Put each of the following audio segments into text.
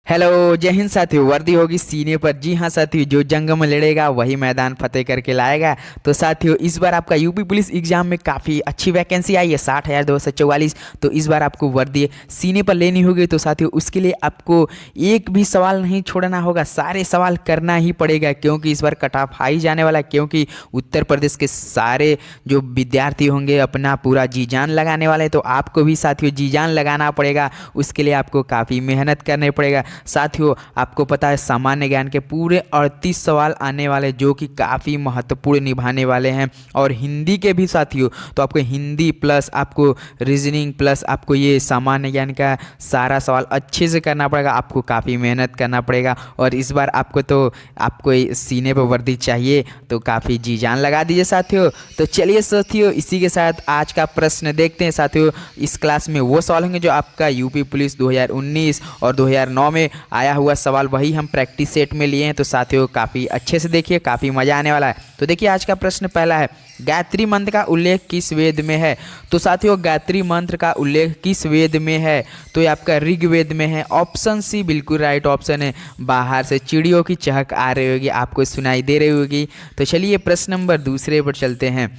Hello जय हिंद साथियों। वर्दी होगी सीने पर। जी हाँ साथियों, जो जंग में लड़ेगा वही मैदान फतेह करके लाएगा। तो साथियों, इस बार आपका यूपी पुलिस एग्जाम में काफ़ी अच्छी वैकेंसी आई है, 60,244। तो इस बार आपको वर्दी सीने पर लेनी होगी। तो साथियों, उसके लिए आपको एक भी सवाल नहीं छोड़ना होगा, सारे सवाल करना ही पड़ेगा, क्योंकि इस बार कट ऑफ हाई जाने वाला है। क्योंकि उत्तर प्रदेश के सारे जो विद्यार्थी होंगे अपना पूरा जी जान लगाने वाले हैं। तो आपको भी साथियों जी जान लगाना पड़ेगा। उसके लिए आपको काफ़ी मेहनत करनी पड़ेगा। साथियों, आपको पता है सामान्य ज्ञान के पूरे 38 सवाल आने वाले, जो कि काफ़ी महत्वपूर्ण निभाने वाले हैं। और हिंदी के भी साथियों, तो आपको हिंदी प्लस आपको रीजनिंग प्लस आपको ये सामान्य ज्ञान का सारा सवाल अच्छे से करना पड़ेगा। आपको काफ़ी मेहनत करना पड़ेगा। और इस बार आपको सीने पर वर्दी चाहिए, तो काफ़ी जी जान लगा दीजिए साथियों। तो चलिए साथियों, इसी के साथ आज का प्रश्न देखते हैं साथियों। इस क्लास में वो सवाल होंगे जो आपका यूपी पुलिस 2019 और 2009 में आया हुआ सवाल, वही हम प्रैक्टिस सेट में लिए हैं। तो साथियों, काफ़ी अच्छे से देखिए, काफ़ी मज़ा आने वाला है। तो देखिए, आज का प्रश्न पहला है, गायत्री मंत्र का उल्लेख किस वेद में है? तो साथियों, गायत्री मंत्र का उल्लेख किस वेद में है? तो ये आपका ऋग्वेद में है। ऑप्शन सी बिल्कुल राइट ऑप्शन है। बाहर से चिड़ियों की चहक आ रही होगी, आपको सुनाई दे रही होगी। तो चलिए प्रश्न नंबर दूसरे पर चलते हैं।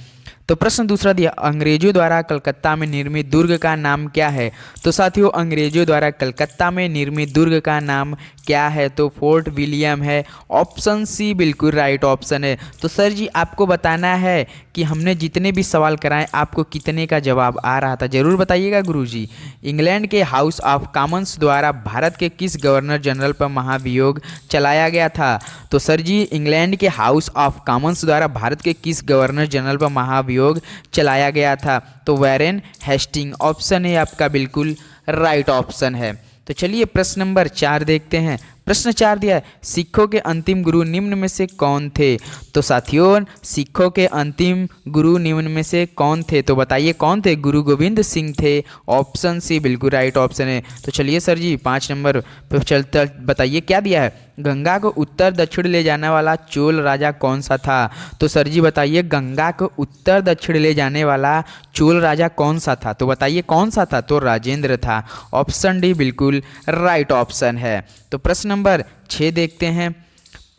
तो प्रश्न दूसरा दिया, अंग्रेजों द्वारा कलकत्ता में निर्मित दुर्ग का नाम क्या है? तो साथियों, अंग्रेजों द्वारा कलकत्ता में निर्मित दुर्ग का नाम क्या है? तो फोर्ट विलियम है। ऑप्शन सी बिल्कुल राइट ऑप्शन है। तो सर जी, आपको बताना है कि हमने जितने भी सवाल कराए आपको कितने का जवाब आ रहा था, जरूर बताइएगा गुरुजी। इंग्लैंड के हाउस ऑफ कॉमन्स द्वारा भारत के किस गवर्नर जनरल पर महाभियोग चलाया गया था? तो सर जी, इंग्लैंड के हाउस ऑफ कॉमन्स द्वारा भारत के किस गवर्नर जनरल पर महाभियोग चलाया गया था? तो वैरेन हेस्टिंग। ऑप्शन है आपका बिल्कुल राइट ऑप्शन है। तो चलिए प्रश्न नंबर 4 देखते हैं। प्रश्न 4 दिया है, सिखों के अंतिम गुरु निम्न में से कौन थे? तो साथियों, सिखों के अंतिम गुरु निम्न में से कौन थे? तो बताइए कौन थे? गुरु गोविंद सिंह थे। ऑप्शन सी बिल्कुल राइट ऑप्शन है। तो चलिए सर जी, 5 नंबर पर चलते बताइए क्या दिया है। गंगा को उत्तर दक्षिण ले जाने वाला चोल राजा कौन सा था? तो सर जी बताइए, गंगा को उत्तर दक्षिण ले जाने वाला चोल राजा कौन सा था? तो बताइए कौन सा था? तो राजेंद्र था। ऑप्शन डी बिल्कुल राइट ऑप्शन है। तो प्रश्न नंबर 6 देखते हैं।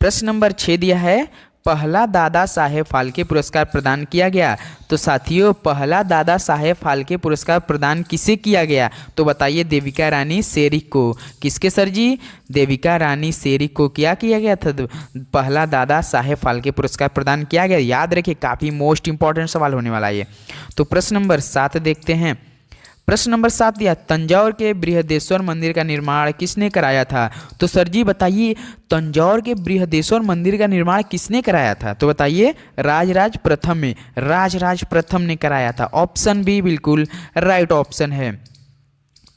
प्रश्न नंबर 6 दिया है, पहला दादा साहेब फाल्के पुरस्कार प्रदान किया गया। तो साथियों, पहला दादा साहेब फाल्के पुरस्कार प्रदान किसे किया गया? तो बताइए, देविका रानी शेरिक को। किसके सर जी? देविका रानी शेरिक को क्या किया गया था? तो पहला दादा साहेब फाल्के पुरस्कार प्रदान किया गया। याद रखिए, काफ़ी मोस्ट इंपॉर्टेंट सवाल होने वाला है ये। तो प्रश्न नंबर 7 देखते हैं। प्रश्न नंबर 7 दिया, तंजौर के बृहदेश्वर मंदिर का निर्माण किसने कराया था? तो सर जी बताइए, तंजौर के बृहदेश्वर मंदिर का निर्माण किसने कराया था? तो बताइए, राजराज प्रथम ने कराया था। ऑप्शन बी बिल्कुल राइट ऑप्शन है।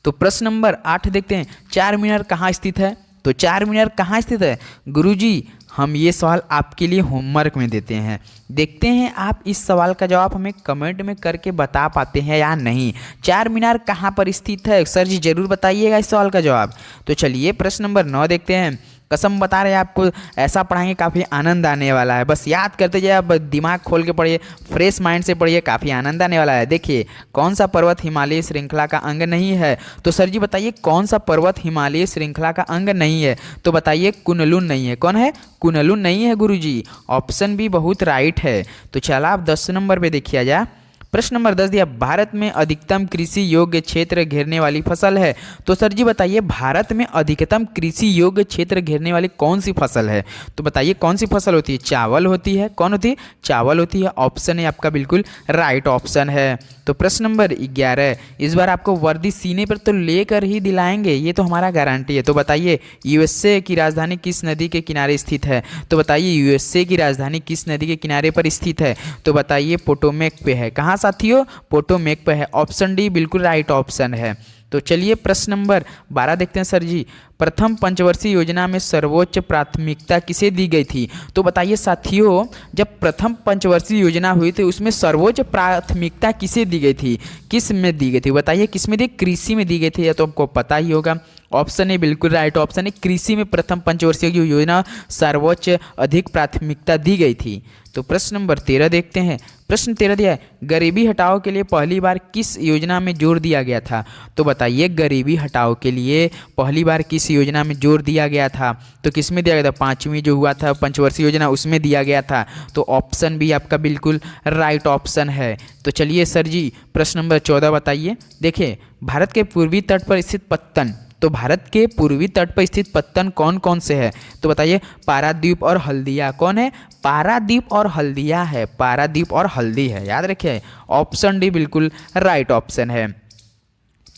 तो प्रश्न नंबर 8 देखते हैं, चार मीनार कहाँ स्थित है? तो चार मीनार कहाँ स्थित है? गुरुजी, हम ये सवाल आपके लिए होमवर्क में देते हैं, देखते हैं आप इस सवाल का जवाब हमें कमेंट में करके बता पाते हैं या नहीं। चार मीनार कहाँ पर स्थित है? सर जी जरूर बताइएगा इस सवाल का जवाब। तो चलिए प्रश्न नंबर 9 देखते हैं। कसम बता रहे हैं आपको, ऐसा पढ़ाएंगे काफ़ी आनंद आने वाला है। बस याद करते जाइए, अब दिमाग खोल के पढ़िए, फ्रेश माइंड से पढ़िए, काफ़ी आनंद आने वाला है। देखिए, कौन सा पर्वत हिमालय श्रृंखला का अंग नहीं है? तो सर जी बताइए, कौन सा पर्वत हिमालय श्रृंखला का अंग नहीं है? तो बताइए, कुनलुन नहीं है। कौन है? कुनलुन नहीं है गुरुजी। ऑप्शन भी बहुत राइट है। तो चला आप 10 नंबर पे देखिए जा। प्रश्न नंबर 10 दिया, भारत में अधिकतम कृषि योग्य क्षेत्र घेरने वाली फसल है। तो सर जी बताइए, भारत में अधिकतम कृषि योग्य क्षेत्र घेरने वाली कौन सी फसल है? तो बताइए कौन सी फसल होती है? चावल होती है। कौन होती है? चावल होती है। ऑप्शन है आपका बिल्कुल राइट ऑप्शन है। तो प्रश्न नंबर 11, इस बार आपको वर्दी सीने पर तो लेकर ही दिलाएंगे, ये तो हमारा गारंटी है। तो बताइए, यूएसए की राजधानी किस नदी के किनारे स्थित है? तो बताइए, यूएसए की राजधानी किस नदी के किनारे पर स्थित है? तो बताइए, पोटोमेक पे है। कहाँ साथियों? पोटोमेक पे है। ऑप्शन डी बिल्कुल राइट ऑप्शन है। तो चलिए प्रश्न नंबर 12 देखते हैं सर जी। प्रथम पंचवर्षीय योजना में सर्वोच्च प्राथमिकता किसे दी गई थी? तो बताइए साथियों, जब प्रथम पंचवर्षीय योजना हुई थी उसमें सर्वोच्च प्राथमिकता किसे दी गई थी? किस में दी गई थी? बताइए किस में दी? कृषि में दी गई थी, या तो आपको पता ही होगा। ऑप्शन ए बिल्कुल राइट ऑप्शन है। कृषि में प्रथम पंचवर्षीय की योजना सर्वोच्च अधिक प्राथमिकता दी गई थी। तो प्रश्न नंबर 13 देखते हैं। प्रश्न 13 दिया है, गरीबी हटाओ के लिए पहली बार किस योजना में जोर दिया गया था? तो बताइए, गरीबी हटाओ के लिए पहली बार किस योजना में जोर दिया गया था? तो किस में दिया गया था? पाँचवीं जो हुआ था पंचवर्षीय योजना, उसमें दिया गया था। तो ऑप्शन भी आपका बिल्कुल राइट ऑप्शन है। तो चलिए सर जी, प्रश्न नंबर 14 बताइए। देखिए, भारत के पूर्वी तट पर स्थित पत्तन, तो भारत के पूर्वी तट पर स्थित पत्तन कौन कौन से है? तो बताइए, पारादीप और हल्दिया। कौन है? पारादीप और हल्दिया है। पारादीप और हल्दी है, याद रखिए। ऑप्शन डी बिल्कुल राइट ऑप्शन है।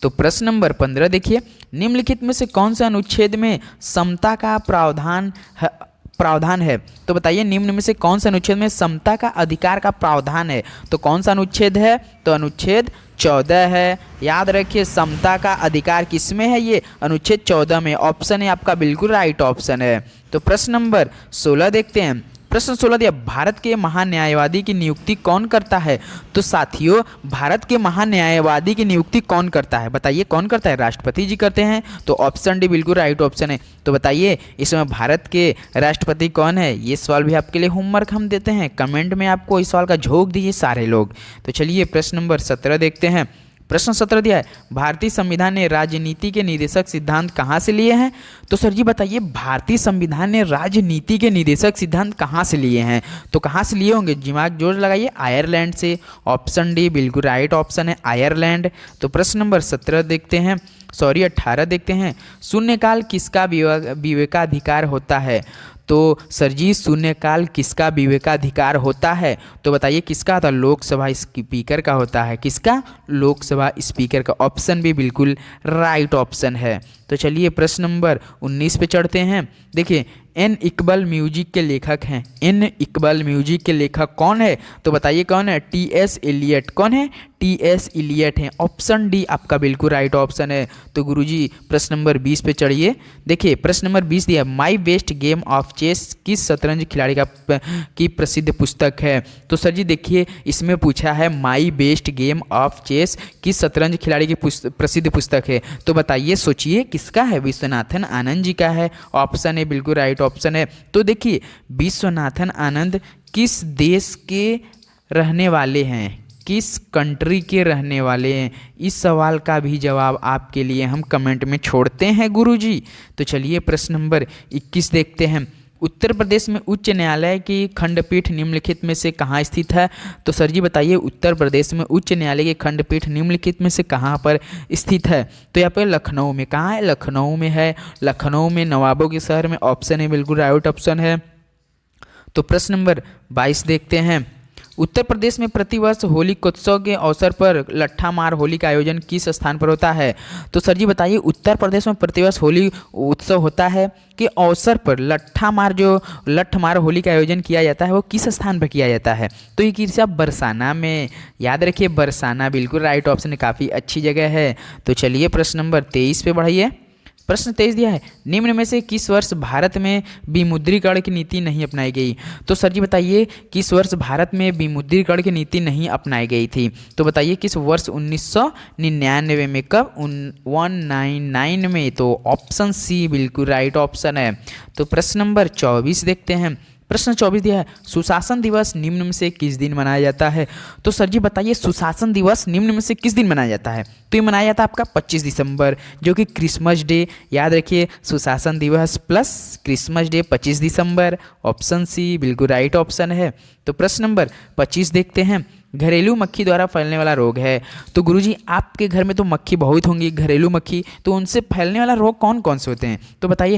तो प्रश्न नंबर 15 देखिए, निम्नलिखित में से कौन सा अनुच्छेद में समता का प्रावधान है? तो बताइए, निम्न में से कौन सा अनुच्छेद में समता का अधिकार का प्रावधान है? तो कौन सा अनुच्छेद है? तो अनुच्छेद 14 है। याद रखिए, समता का अधिकार किस में है? ये अनुच्छेद 14 में। ऑप्शन है आपका बिल्कुल राइट ऑप्शन है। तो प्रश्न नंबर 16 देखते हैं। प्रश्न 16 दिया, भारत के महान्यायवादी की नियुक्ति कौन करता है? तो साथियों, भारत के महान्यायवादी की नियुक्ति कौन करता है? बताइए, कौन करता है? राष्ट्रपति जी करते हैं। तो ऑप्शन डी बिल्कुल राइट ऑप्शन है। तो बताइए, इसमें भारत के राष्ट्रपति कौन है? ये सवाल भी आपके लिए होमवर्क हम देते हैं, कमेंट में आपको इस सवाल का झोंक दीजिए सारे लोग। तो चलिए प्रश्न नंबर 17 देखते हैं। प्रश्न 17 दिया है, भारतीय संविधान ने राजनीति के निर्देशक सिद्धांत कहाँ से लिए हैं? तो सर जी बताइए, भारतीय संविधान ने राजनीति के निर्देशक सिद्धांत कहाँ से लिए हैं? तो कहाँ से लिए होंगे? दिमाग जोर लगाइए। आयरलैंड से। ऑप्शन डी बिल्कुल राइट ऑप्शन है, आयरलैंड। तो प्रश्न नंबर 17 देखते हैं, 18 देखते हैं। शून्यकाल किसका विवेकाधिकार होता है? तो सर जी, शून्यकाल किसका विवेकाधिकार होता है? तो बताइए, किसका होता है? लोकसभा स्पीकर का होता है। किसका? लोकसभा स्पीकर का। ऑप्शन भी बिल्कुल राइट ऑप्शन है। तो चलिए प्रश्न नंबर 19 पे चढ़ते हैं। देखिए, एन इकबाल म्यूजिक के लेखक हैं। एन इकबाल म्यूजिक के लेखक कौन है? तो बताइए कौन है? टी.एस. एलियट। कौन है? टी.एस. एलियट हैं। ऑप्शन डी आपका बिल्कुल राइट ऑप्शन है। तो गुरुजी प्रश्न नंबर 20 पे चढ़िए। देखिए, प्रश्न नंबर 20 दिया, my best game of chess किस शतरंज खिलाड़ी की प्रसिद्ध पुस्तक है? तो सर जी देखिए, इसमें पूछा है my best game of chess किस शतरंज खिलाड़ी की प्रसिद्ध पुस्तक है। तो बताइए, सोचिए किसका है? विश्वनाथन आनंद जी का है। ऑप्शन है बिल्कुल राइट ऑप्शन है। तो देखिए, विश्वनाथन आनंद किस देश के रहने वाले हैं? किस कंट्री के रहने वाले हैं? इस सवाल का भी जवाब आपके लिए हम कमेंट में छोड़ते हैं गुरुजी। तो चलिए प्रश्न नंबर 21 देखते हैं। उत्तर प्रदेश में उच्च न्यायालय की खंडपीठ निम्नलिखित में से कहाँ स्थित है? तो सर जी बताइए, उत्तर प्रदेश में उच्च न्यायालय की खंडपीठ निम्नलिखित में से कहाँ पर स्थित है? तो यहाँ पर लखनऊ में। कहाँ है? लखनऊ में है। लखनऊ में, नवाबों के शहर में। ऑप्शन है बिल्कुल राइट ऑप्शन है। तो प्रश्न नंबर 22 देखते हैं। उत्तर प्रदेश में प्रतिवर्ष होलिकोत्सव के अवसर पर लट्ठा मार होली का आयोजन किस स्थान पर होता है? तो सर जी बताइए, उत्तर प्रदेश में प्रतिवर्ष होली उत्सव होता है के अवसर पर लट्ठा मार होली का आयोजन किया जाता है, वो किस स्थान पर किया जाता है? तो ये किस बरसाना में। याद रखिए, बरसाना बिल्कुल राइट ऑप्शन है, काफ़ी अच्छी जगह है। तो चलिए प्रश्न नंबर 23 पे बढ़िए। प्रश्न 23 दिया है, निम्न में से किस वर्ष भारत में विमुद्रीकरण की नीति नहीं अपनाई गई? तो सर जी बताइए, किस वर्ष भारत में विमुद्रीकरण की नीति नहीं अपनाई गई थी? तो बताइए किस वर्ष? 1999 में। कब? 199 में। तो ऑप्शन सी बिल्कुल राइट ऑप्शन है। तो प्रश्न नंबर 24 देखते हैं। प्रश्न 24 दिया है, सुशासन दिवस निम्न में से किस दिन मनाया जाता है? तो सर जी बताइए, सुशासन दिवस निम्न में से किस दिन मनाया जाता है? तो ये मनाया जाता है आपका 25 दिसंबर, जो कि क्रिसमस डे। याद रखिए, सुशासन दिवस प्लस क्रिसमस डे 25 दिसंबर। ऑप्शन सी बिल्कुल राइट ऑप्शन है। तो प्रश्न नंबर 25 देखते हैं। घरेलू मक्खी द्वारा फैलने वाला रोग है। तो गुरुजी, आपके घर में तो मक्खी बहुत होंगी, घरेलू मक्खी, तो उनसे फैलने वाला रोग कौन कौन से होते हैं? तो बताइए,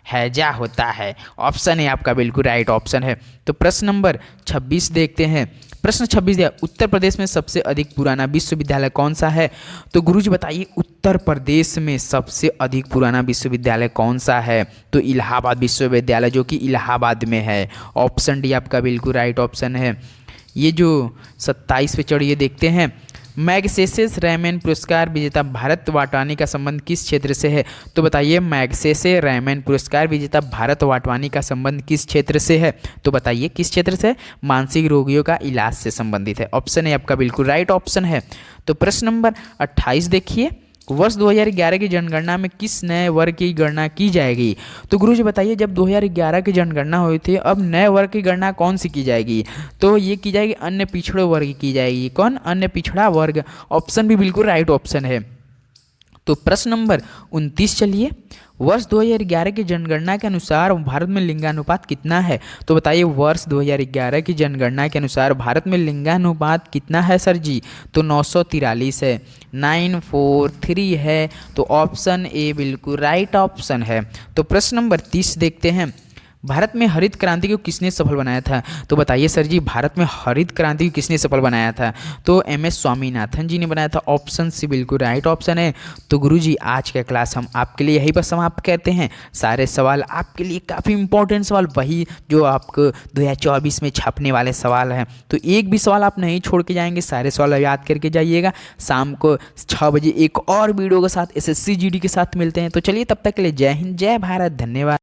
हैजा होता है। ऑप्शन है आपका बिल्कुल राइट ऑप्शन है। तो प्रश्न नंबर 26 देखते हैं। प्रश्न 26 दिया, उत्तर प्रदेश में सबसे अधिक पुराना विश्वविद्यालय कौन सा है? तो गुरुजी बताइए, उत्तर प्रदेश में सबसे अधिक पुराना विश्वविद्यालय कौन सा है? तो इलाहाबाद विश्वविद्यालय, जो कि इलाहाबाद में है। ऑप्शन डी आपका बिल्कुल राइट ऑप्शन है। ये जो 27 पे चढ़िए देखते हैं। मैग्सेसे रैमन पुरस्कार विजेता भारत वाटवानी का संबंध किस क्षेत्र से है? तो बताइए, मैग्सेसे रैमन पुरस्कार विजेता भारत वाटवानी का संबंध किस क्षेत्र से है? तो बताइए किस क्षेत्र से? मानसिक रोगियों का इलाज से संबंधित है। ऑप्शन है आपका बिल्कुल राइट ऑप्शन है। तो प्रश्न नंबर 28 देखिए। वर्ष 2011 की जनगणना में किस नए वर्ग की गणना की जाएगी? तो गुरुजी बताइए, जब 2011 की जनगणना हुई थी, अब नए वर्ग की गणना कौन सी की जाएगी? तो ये की जाएगी अन्य पिछड़े वर्ग की जाएगी। कौन? अन्य पिछड़ा वर्ग। ऑप्शन भी बिल्कुल राइट ऑप्शन है। तो प्रश्न नंबर 29 चलिए, वर्ष 2011 की जनगणना के अनुसार भारत में लिंगानुपात कितना है? तो बताइए, वर्ष 2011 की जनगणना के अनुसार भारत में लिंगानुपात कितना है सर जी? तो 943 है, 943 है। तो ऑप्शन ए बिल्कुल राइट ऑप्शन है। तो प्रश्न नंबर 30 देखते हैं, भारत में हरित क्रांति को किसने सफल बनाया था? तो बताइए सर जी, भारत में हरित क्रांति को किसने सफल बनाया था? तो MS स्वामीनाथन जी ने बनाया था। ऑप्शन सी बिल्कुल राइट ऑप्शन है। तो गुरुजी, आज का क्लास हम आपके लिए यहीं पर समाप्त करते हैं। सारे सवाल आपके लिए काफ़ी इंपॉर्टेंट सवाल, वही जो आपको 2024 में छपने वाले सवाल हैं। तो एक भी सवाल आप नहीं छोड़ के जाएंगे, सारे सवाल याद करके जाइएगा। शाम को 6 बजे एक और वीडियो के साथ SSC GD के साथ मिलते हैं। तो चलिए, तब तक के लिए जय हिंद, जय भारत, धन्यवाद।